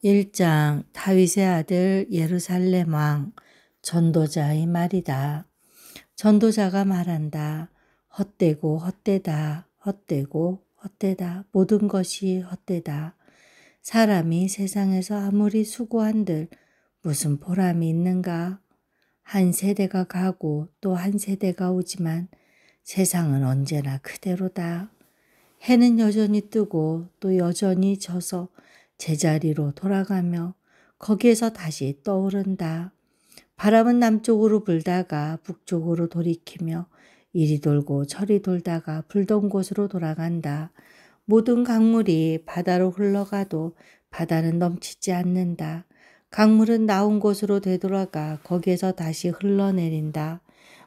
1장 다윗의 아들 예루살렘 왕 전도자의 말이다. 전도자가 말한다. 헛되고 헛되다. 헛되고 헛되다. 모든 것이 헛되다. 사람이 세상에서 아무리 수고한들 무슨 보람이 있는가? 한 세대가 가고 또 한 세대가 오지만 세상은 언제나 그대로다. 해는 여전히 뜨고 또 여전히 져서 제자리로 돌아가며 거기에서 다시 떠오른다. 바람은 남쪽으로 불다가 북쪽으로 돌이키며 이리 돌고 저리 돌다가 불던 곳으로 돌아간다. 모든 강물이 바다로 흘러가도 바다는 넘치지 않는다. 강물은 나온 곳으로 되돌아가 거기에서 다시 흘러내린다.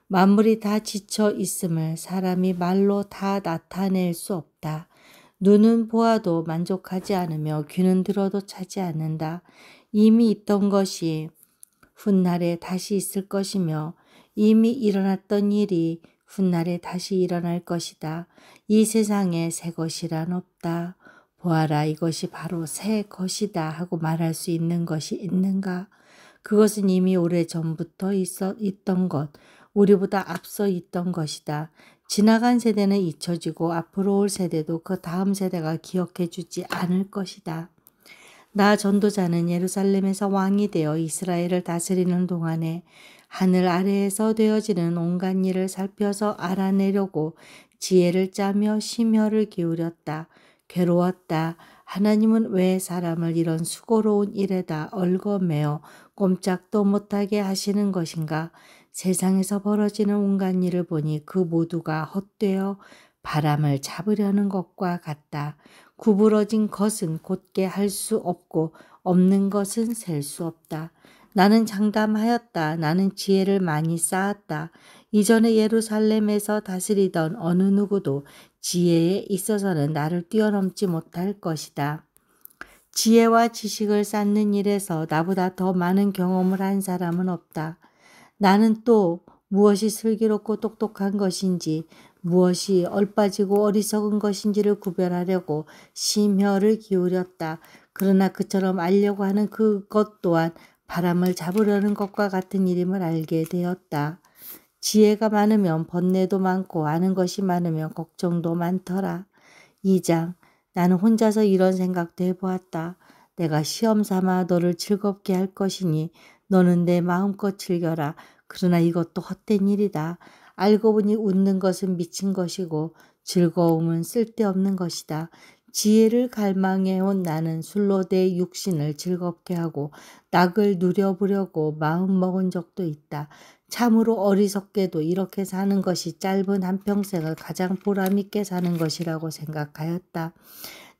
만물이 다 지쳐 있음을 사람이 말로 다 나타낼 수 없다. 눈은 보아도 만족하지 않으며 귀는 들어도 차지 않는다. 이미 있던 것이 훗날에 다시 있을 것이며 이미 일어났던 일이 훗날에 다시 일어날 것이다. 이 세상에 새 것이란 없다. 보아라, 이것이 바로 새 것이다 하고 말할 수 있는 것이 있는가? 그것은 이미 오래전부터 있던 것, 우리보다 앞서 있던 것이다. 지나간 세대는 잊혀지고 앞으로 올 세대도 그 다음 세대가 기억해 주지 않을 것이다. 나 전도자는 예루살렘에서 왕이 되어 이스라엘을 다스리는 동안에 하늘 아래에서 되어지는 온갖 일을 살펴서 알아내려고 지혜를 짜며 심혈을 기울였다. 괴로웠다. 하나님은 왜 사람을 이런 수고로운 일에다 얽어매어 꼼짝도 못하게 하시는 것인가? 세상에서 벌어지는 온갖 일을 보니 그 모두가 헛되어 바람을 잡으려는 것과 같다. 구부러진 것은 곧게 할 수 없고 없는 것은 셀 수 없다. 나는 장담하였다. 나는 지혜를 많이 쌓았다. 이전에 예루살렘에서 다스리던 어느 누구도 지혜에 있어서는 나를 뛰어넘지 못할 것이다. 지혜와 지식을 쌓는 일에서 나보다 더 많은 경험을 한 사람은 없다. 나는 또 무엇이 슬기롭고 똑똑한 것인지 무엇이 얼빠지고 어리석은 것인지를 구별하려고 심혈을 기울였다. 그러나 그처럼 알려고 하는 그것 또한 바람을 잡으려는 것과 같은 일임을 알게 되었다. 지혜가 많으면 번뇌도 많고 아는 것이 많으면 걱정도 많더라. 2장 나는 혼자서 이런 생각도 해보았다. 내가 시험 삼아 너를 즐겁게 할 것이니 너는 내 마음껏 즐겨라. 그러나 이것도 헛된 일이다. 알고 보니 웃는 것은 미친 것이고 즐거움은 쓸데없는 것이다. 지혜를 갈망해온 나는 술로 내 육신을 즐겁게 하고 낙을 누려보려고 마음먹은 적도 있다. 참으로 어리석게도 이렇게 사는 것이 짧은 한평생을 가장 보람있게 사는 것이라고 생각하였다.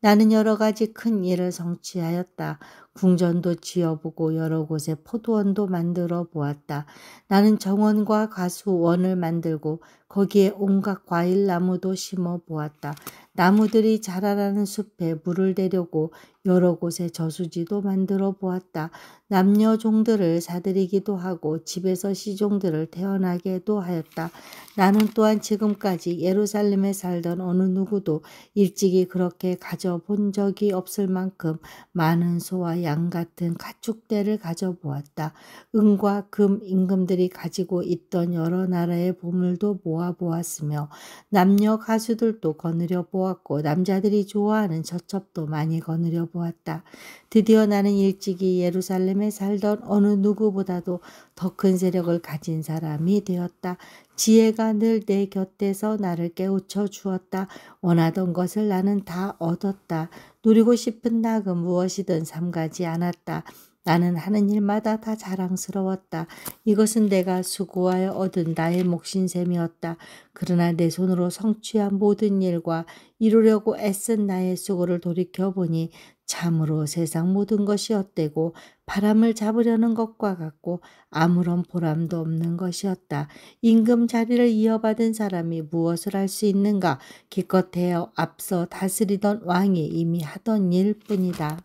나는 여러 가지 큰 일을 성취하였다. 궁전도 지어보고 여러 곳에 포도원도 만들어 보았다. 나는 정원과 가수원을 만들고 거기에 온갖 과일 나무도 심어 보았다. 나무들이 자라라는 숲에 물을 대려고 여러 곳에 저수지도 만들어 보았다. 남녀 종들을 사들이기도 하고 집에서 시종들을 태어나게도 하였다. 나는 또한 지금까지 예루살렘에 살던 어느 누구도 일찍이 그렇게 가져본 적이 없을 만큼 많은 소와 양 같은 가축대를 가져보았다. 은과 금 임금들이 가지고 있던 여러 나라의 보물도 모아보았으며 남녀 가수들도 거느려 보았고 남자들이 좋아하는 저첩도 많이 거느려 보았다. 드디어 나는 일찍이 예루살렘에 살던 어느 누구보다도 더 큰 세력을 가진 사람이 되었다. 지혜가 늘 내 곁에서 나를 깨우쳐 주었다. 원하던 것을 나는 다 얻었다. 누리고 싶은 낙은 무엇이든 삼가지 않았다. 나는 하는 일마다 다 자랑스러웠다. 이것은 내가 수고하여 얻은 나의 몫인 셈이었다. 그러나 내 손으로 성취한 모든 일과 이루려고 애쓴 나의 수고를 돌이켜보니 참으로 세상 모든 것이 헛되고 바람을 잡으려는 것과 같고 아무런 보람도 없는 것이었다. 임금 자리를 이어받은 사람이 무엇을 할 수 있는가? 기껏해야 앞서 다스리던 왕이 이미 하던 일뿐이다.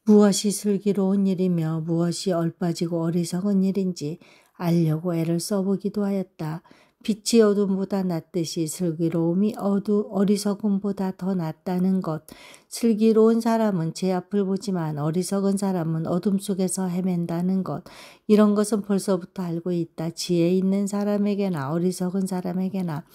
무엇이 슬기로운 일이며 무엇이 얼빠지고 어리석은 일인지 알려고 애를 써보기도 하였다. 빛이 어둠보다 낫듯이 슬기로움이 어리석음보다 더 낫다는 것. 슬기로운 사람은 제 앞을 보지만 어리석은 사람은 어둠 속에서 헤맨다는 것. 이런 것은 벌써부터 알고 있다. 지혜 있는 사람에게나 어리석은 사람에게나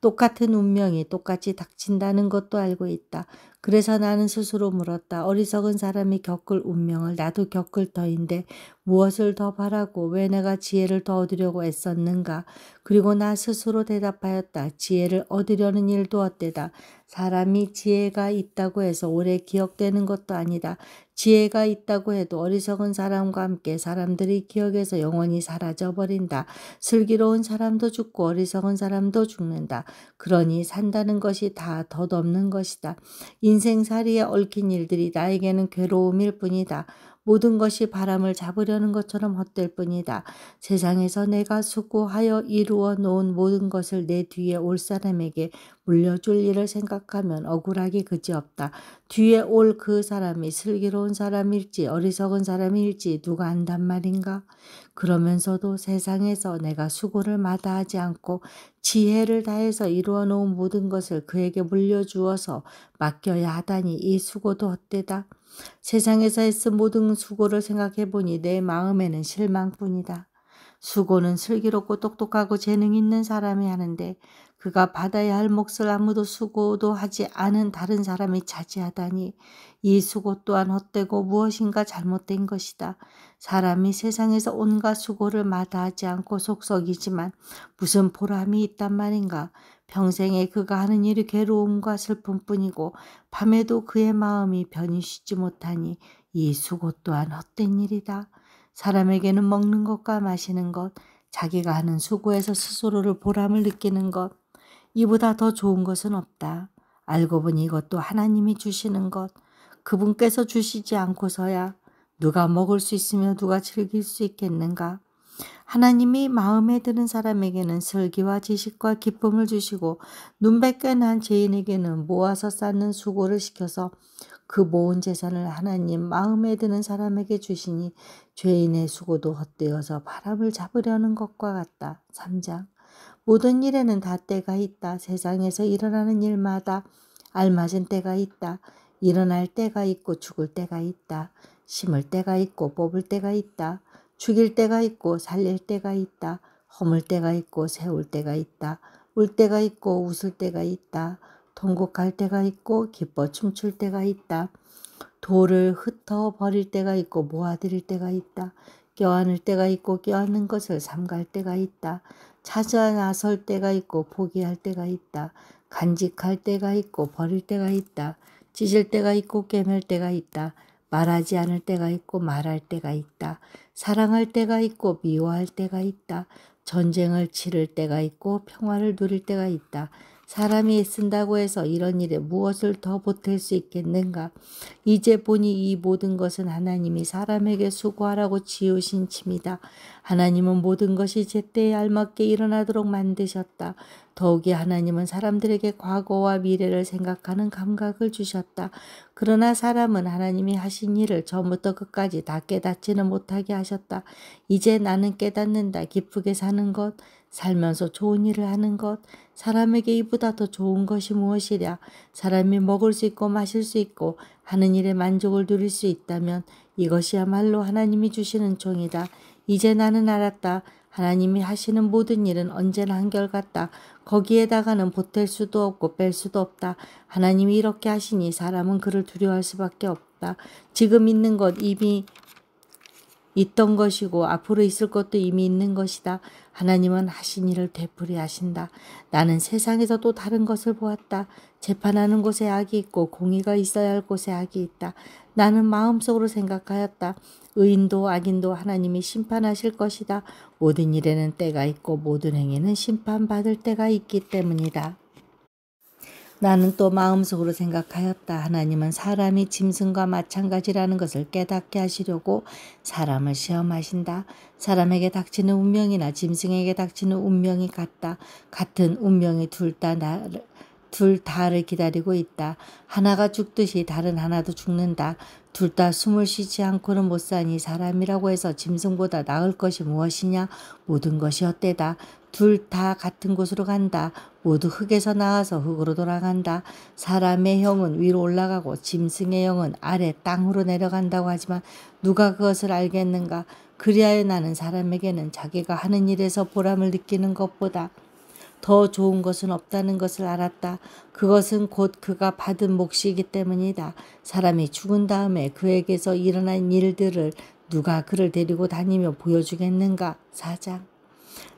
똑같은 운명이 똑같이 닥친다는 것도 알고 있다. 그래서 나는 스스로 물었다. 어리석은 사람이 겪을 운명을 나도 겪을 터인데 무엇을 더 바라고 왜 내가 지혜를 더 얻으려고 애썼는가. 그리고 나 스스로 대답하였다. 지혜를 얻으려는 일도 어때다. 사람이 지혜가 있다고 해서 오래 기억되는 것도 아니다. 지혜가 있다고 해도 어리석은 사람과 함께 사람들이 기억에서 영원히 사라져버린다. 슬기로운 사람도 죽고 어리석은 사람도 죽는다. 그러니 산다는 것이 다 덧없는 것이다. 인생살이에 얽힌 일들이 나에게는 괴로움일 뿐이다. 모든 것이 바람을 잡으려는 것처럼 헛될 뿐이다. 세상에서 내가 수고하여 이루어 놓은 모든 것을 내 뒤에 올 사람에게 물려줄 일을 생각하면 억울하기 그지없다. 뒤에 올 그 사람이 슬기로운 사람일지 어리석은 사람일지 누가 안단 말인가? 그러면서도 세상에서 내가 수고를 마다하지 않고 지혜를 다해서 이루어 놓은 모든 것을 그에게 물려주어서 맡겨야 하다니 이 수고도 헛되다. 세상에서 애쓴 모든 수고를 생각해 보니 내 마음에는 실망뿐이다. 수고는 슬기롭고 똑똑하고 재능 있는 사람이 하는데 그가 받아야 할 몫을 아무도 수고도 하지 않은 다른 사람이 차지하다니 이 수고 또한 헛되고 무엇인가 잘못된 것이다. 사람이 세상에서 온갖 수고를 마다하지 않고 속썩이지만 무슨 보람이 있단 말인가. 평생에 그가 하는 일이 괴로움과 슬픔뿐이고 밤에도 그의 마음이 편히 쉬지 못하니 이 수고 또한 헛된 일이다. 사람에게는 먹는 것과 마시는 것, 자기가 하는 수고에서 스스로를 보람을 느끼는 것, 이보다 더 좋은 것은 없다. 알고 보니 이것도 하나님이 주시는 것, 그분께서 주시지 않고서야 누가 먹을 수 있으며 누가 즐길 수 있겠는가. 하나님이 마음에 드는 사람에게는 슬기와 지식과 기쁨을 주시고 눈밖에 난 죄인에게는 모아서 쌓는 수고를 시켜서 그 모은 재산을 하나님 마음에 드는 사람에게 주시니 죄인의 수고도 헛되어서 바람을 잡으려는 것과 같다. 3장. 모든 일에는 다 때가 있다. 세상에서 일어나는 일마다 알맞은 때가 있다. 일어날 때가 있고 죽을 때가 있다. 심을 때가 있고 뽑을 때가 있다. 죽일 때가 있고 살릴 때가 있다. 허물 때가 있고 세울 때가 있다. 울 때가 있고 웃을 때가 있다. 통곡할 때가 있고 기뻐 춤출 때가 있다. 돌을 흩어 버릴 때가 있고 모아들일 때가 있다. 껴안을 때가 있고 껴안는 것을 삼갈 때가 있다. 찾아 나설 때가 있고 포기할 때가 있다. 간직할 때가 있고 버릴 때가 있다. 찢을 때가 있고 깨맬 때가 있다. 말하지 않을 때가 있고 말할 때가 있다. 사랑할 때가 있고 미워할 때가 있다. 전쟁을 치를 때가 있고 평화를 누릴 때가 있다. 사람이 애쓴다고 해서 이런 일에 무엇을 더 보탤 수 있겠는가? 이제 보니 이 모든 것은 하나님이 사람에게 수고하라고 지으신 침이다. 하나님은 모든 것이 제때에 알맞게 일어나도록 만드셨다. 더욱이 하나님은 사람들에게 과거와 미래를 생각하는 감각을 주셨다. 그러나 사람은 하나님이 하신 일을 처음부터 끝까지 다 깨닫지는 못하게 하셨다. 이제 나는 깨닫는다. 기쁘게 사는 것, 살면서 좋은 일을 하는 것, 사람에게 이보다 더 좋은 것이 무엇이랴. 사람이 먹을 수 있고 마실 수 있고 하는 일에 만족을 누릴 수 있다면 이것이야말로 하나님이 주시는 종이다. 이제 나는 알았다. 하나님이 하시는 모든 일은 언제나 한결같다. 거기에다가는 보탤 수도 없고 뺄 수도 없다. 하나님이 이렇게 하시니 사람은 그를 두려워할 수밖에 없다. 지금 있는 것 이미 있던 것이고 앞으로 있을 것도 이미 있는 것이다. 하나님은 하신 일을 되풀이 하신다. 나는 세상에서 또 다른 것을 보았다. 재판하는 곳에 악이 있고 공의가 있어야 할 곳에 악이 있다. 나는 마음속으로 생각하였다. 의인도 악인도 하나님이 심판하실 것이다. 모든 일에는 때가 있고 모든 행위는 심판받을 때가 있기 때문이다. 나는 또 마음속으로 생각하였다. 하나님은 사람이 짐승과 마찬가지라는 것을 깨닫게 하시려고 사람을 시험하신다. 사람에게 닥치는 운명이나 짐승에게 닥치는 운명이 같다. 같은 운명이 둘 다 둘 다를 기다리고 있다. 하나가 죽듯이 다른 하나도 죽는다. 둘 다 숨을 쉬지 않고는 못 사니 사람이라고 해서 짐승보다 나을 것이 무엇이냐? 모든 것이 헛되다. 둘 다 같은 곳으로 간다. 모두 흙에서 나와서 흙으로 돌아간다. 사람의 영은 위로 올라가고 짐승의 영은 아래 땅으로 내려간다고 하지만 누가 그것을 알겠는가? 그리하여 나는 사람에게는 자기가 하는 일에서 보람을 느끼는 것보다 더 좋은 것은 없다는 것을 알았다. 그것은 곧 그가 받은 몫이기 때문이다. 사람이 죽은 다음에 그에게서 일어난 일들을 누가 그를 데리고 다니며 보여주겠는가? 4장.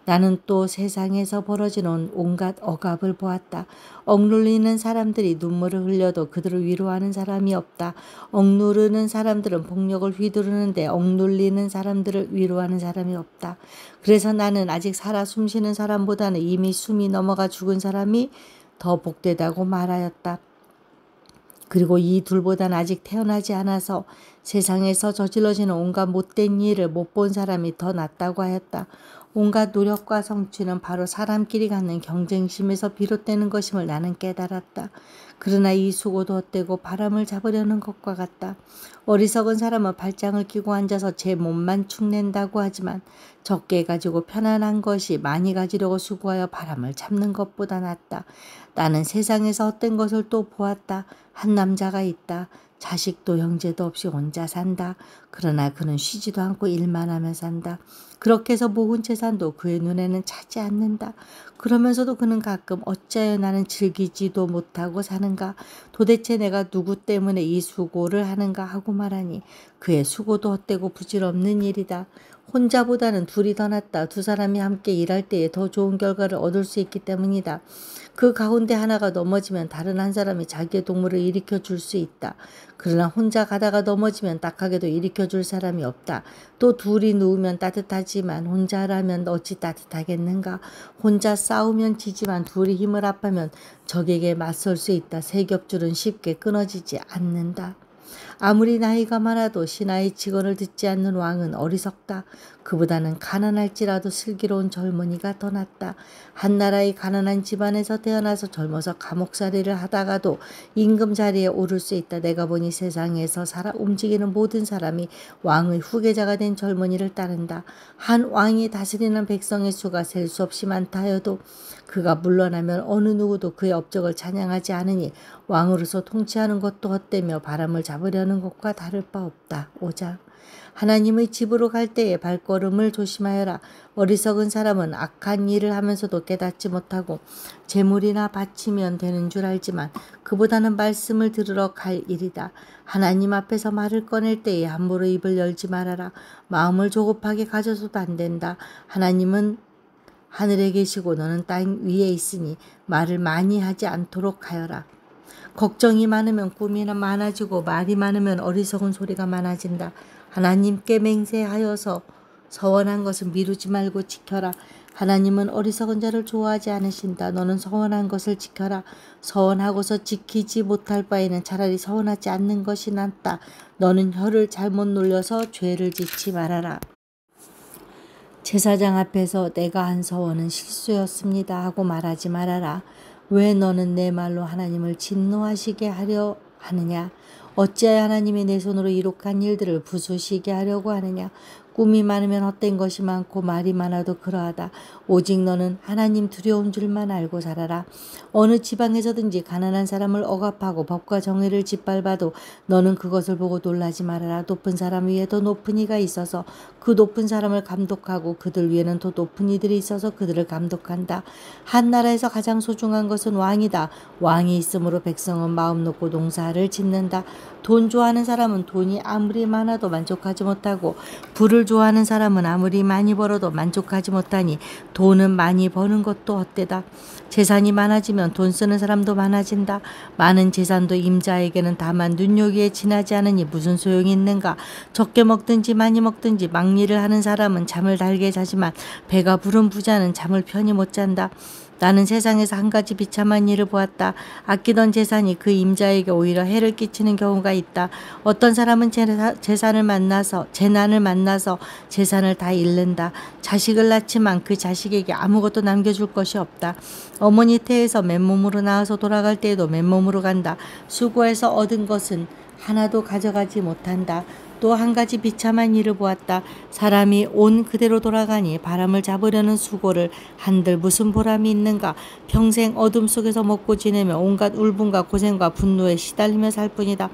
나는 또 세상에서 벌어지는 온갖 억압을 보았다. 억눌리는 사람들이 눈물을 흘려도 그들을 위로하는 사람이 없다. 억누르는 사람들은 폭력을 휘두르는데 억눌리는 사람들을 위로하는 사람이 없다. 그래서 나는 아직 살아 숨쉬는 사람보다는 이미 숨이 넘어가 죽은 사람이 더 복되다고 말하였다. 그리고 이 둘보다는 아직 태어나지 않아서 세상에서 저질러지는 온갖 못된 일을 못 본 사람이 더 낫다고 하였다. 온갖 노력과 성취는 바로 사람끼리 갖는 경쟁심에서 비롯되는 것임을 나는 깨달았다. 그러나 이 수고도 헛되고 바람을 잡으려는 것과 같다. 어리석은 사람은 발장을 끼고 앉아서 제 몸만 축낸다고 하지만 적게 가지고 편안한 것이 많이 가지려고 수고하여 바람을 잡는 것보다 낫다. 나는 세상에서 헛된 것을 또 보았다. 한 남자가 있다. 자식도 형제도 없이 혼자 산다. 그러나 그는 쉬지도 않고 일만 하며 산다. 그렇게 해서 모은 재산도 그의 눈에는 차지 않는다. 그러면서도 그는 가끔 어찌하여 나는 즐기지도 못하고 사는가? 도대체 내가 누구 때문에 이 수고를 하는가 하고 말하니 그의 수고도 헛되고 부질없는 일이다. 혼자보다는 둘이 더 낫다. 두 사람이 함께 일할 때에 더 좋은 결과를 얻을 수 있기 때문이다. 그 가운데 하나가 넘어지면 다른 한 사람이 자기의 동물을 일으켜 줄 수 있다. 그러나 혼자 가다가 넘어지면 딱하게도 일으켜 줄 사람이 없다. 또 둘이 누우면 따뜻하지만 혼자라면 어찌 따뜻하겠는가? 혼자 싸우면 지지만 둘이 힘을 합하면 적에게 맞설 수 있다. 세 겹줄은 쉽게 끊어지지 않는다. 아무리 나이가 많아도 신하의 직언을 듣지 않는 왕은 어리석다. 그보다는 가난할지라도 슬기로운 젊은이가 더 낫다. 한 나라의 가난한 집안에서 태어나서 젊어서 감옥살이를 하다가도 임금 자리에 오를 수 있다. 내가 보니 세상에서 살아 움직이는 모든 사람이 왕의 후계자가 된 젊은이를 따른다. 한 왕이 다스리는 백성의 수가 셀 수 없이 많다 하여도 그가 물러나면 어느 누구도 그의 업적을 찬양하지 않으니 왕으로서 통치하는 것도 헛되며 바람을 잡으려는 것과 다를 바 없다. 5장. 하나님의 집으로 갈 때에 발걸음을 조심하여라. 어리석은 사람은 악한 일을 하면서도 깨닫지 못하고 재물이나 바치면 되는 줄 알지만 그보다는 말씀을 들으러 갈 일이다. 하나님 앞에서 말을 꺼낼 때에 함부로 입을 열지 말아라. 마음을 조급하게 가져서도 안 된다. 하나님은 하늘에 계시고 너는 땅 위에 있으니 말을 많이 하지 않도록 하여라. 걱정이 많으면 꿈이 많아지고 말이 많으면 어리석은 소리가 많아진다. 하나님께 맹세하여서 서원한 것을 미루지 말고 지켜라. 하나님은 어리석은 자를 좋아하지 않으신다. 너는 서원한 것을 지켜라. 서원하고서 지키지 못할 바에는 차라리 서원하지 않는 것이 낫다. 너는 혀를 잘못 놀려서 죄를 짓지 말아라. 제사장 앞에서 내가 한 서원은 실수였습니다 하고 말하지 말아라. 왜 너는 내 말로 하나님을 진노하시게 하려 하느냐? 어찌하여 하나님이 내 손으로 이룩한 일들을 부수시게 하려고 하느냐? 꿈이 많으면 헛된 것이 많고 말이 많아도 그러하다. 오직 너는 하나님 두려운 줄만 알고 살아라. 어느 지방에서든지 가난한 사람을 억압하고 법과 정의를 짓밟아도 너는 그것을 보고 놀라지 말아라. 높은 사람 위에 더 높은 이가 있어서 그 높은 사람을 감독하고 그들 위에는 더 높은 이들이 있어서 그들을 감독한다. 한 나라에서 가장 소중한 것은 왕이다. 왕이 있으므로 백성은 마음 놓고 농사를 짓는다. 돈 좋아하는 사람은 돈이 아무리 많아도 만족하지 못하고 부를 좋아하는 사람은 아무리 많이 벌어도 만족하지 못하니 돈은 많이 버는 것도 헛되다. 재산이 많아지면 돈 쓰는 사람도 많아진다. 많은 재산도 임자에게는 다만 눈요기에 지나지 않으니 무슨 소용이 있는가. 적게 먹든지 많이 먹든지 막일을 하는 사람은 잠을 달게 자지만 배가 부른 부자는 잠을 편히 못 잔다. 나는 세상에서 한 가지 비참한 일을 보았다. 아끼던 재산이 그 임자에게 오히려 해를 끼치는 경우가 있다. 어떤 사람은 재난을 만나서 재산을 다 잃는다. 자식을 낳지만 그 자식에게 아무것도 남겨줄 것이 없다. 어머니 태에서 맨몸으로 나와서 돌아갈 때에도 맨몸으로 간다. 수고해서 얻은 것은 하나도 가져가지 못한다. 또 한 가지 비참한 일을 보았다. 사람이 온 그대로 돌아가니 바람을 잡으려는 수고를 한들 무슨 보람이 있는가. 평생 어둠 속에서 먹고 지내며 온갖 울분과 고생과 분노에 시달리며 살 뿐이다.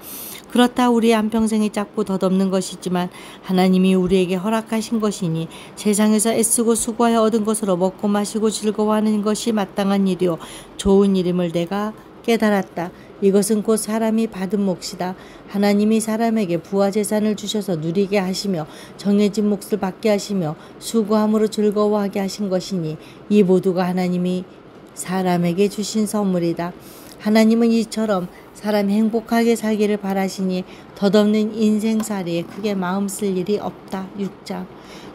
그렇다 우리의 한평생이 짧고 덧없는 것이지만 하나님이 우리에게 허락하신 것이니 세상에서 애쓰고 수고하여 얻은 것으로 먹고 마시고 즐거워하는 것이 마땅한 일이요 좋은 일임을 내가 깨달았다. 이것은 곧 사람이 받은 몫이다. 하나님이 사람에게 부와 재산을 주셔서 누리게 하시며 정해진 몫을 받게 하시며 수고함으로 즐거워하게 하신 것이니 이 모두가 하나님이 사람에게 주신 선물이다. 하나님은 이처럼 사람이 행복하게 살기를 바라시니 덧없는 인생살이에 크게 마음 쓸 일이 없다. 6장.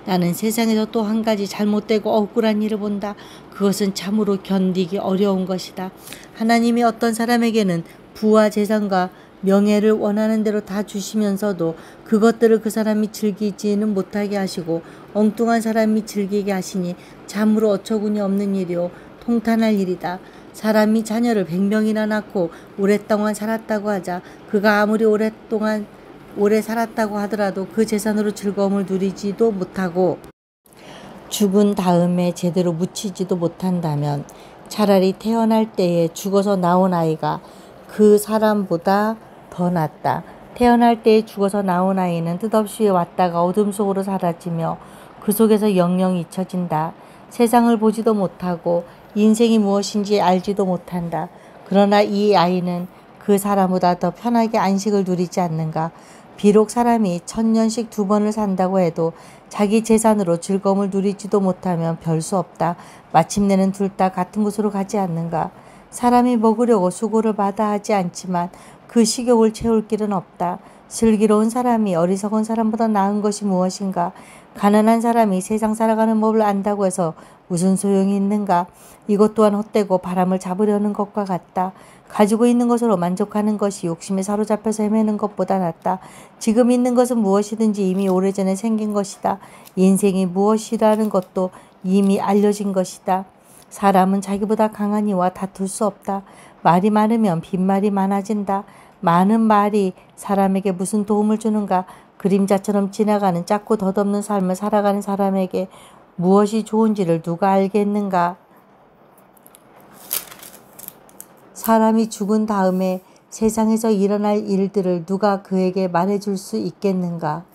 나는 세상에서 또 한 가지 잘못되고 억울한 일을 본다. 그것은 참으로 견디기 어려운 것이다. 하나님이 어떤 사람에게는 부와 재산과 명예를 원하는 대로 다 주시면서도 그것들을 그 사람이 즐기지는 못하게 하시고 엉뚱한 사람이 즐기게 하시니 참으로 어처구니 없는 일이요 통탄할 일이다. 사람이 자녀를 100명이나 낳고 오랫동안 살았다고 하자 그가 아무리 오래 살았다고 하더라도 그 재산으로 즐거움을 누리지도 못하고 죽은 다음에 제대로 묻히지도 못한다면 차라리 태어날 때에 죽어서 나온 아이가 그 사람보다 더 낫다. 태어날 때에 죽어서 나온 아이는 뜻없이 왔다가 어둠 속으로 사라지며 그 속에서 영영 잊혀진다. 세상을 보지도 못하고 인생이 무엇인지 알지도 못한다. 그러나 이 아이는 그 사람보다 더 편하게 안식을 누리지 않는가. 비록 사람이 1000년씩 2번을 산다고 해도 자기 재산으로 즐거움을 누리지도 못하면 별 수 없다. 마침내는 둘 다 같은 곳으로 가지 않는가. 사람이 먹으려고 수고를 마다 하지 않지만 그 식욕을 채울 길은 없다. 슬기로운 사람이 어리석은 사람보다 나은 것이 무엇인가. 가난한 사람이 세상 살아가는 법을 안다고 해서 무슨 소용이 있는가. 이것 또한 헛되고 바람을 잡으려는 것과 같다. 가지고 있는 것으로 만족하는 것이 욕심에 사로잡혀서 헤매는 것보다 낫다. 지금 있는 것은 무엇이든지 이미 오래전에 생긴 것이다. 인생이 무엇이라는 것도 이미 알려진 것이다. 사람은 자기보다 강한 이와 다툴 수 없다. 말이 많으면 빈말이 많아진다. 많은 말이 사람에게 무슨 도움을 주는가. 그림자처럼 지나가는 작고 덧없는 삶을 살아가는 사람에게 무엇이 좋은지를 누가 알겠는가. 사람이 죽은 다음에 세상에서 일어날 일들을 누가 그에게 말해줄 수 있겠는가.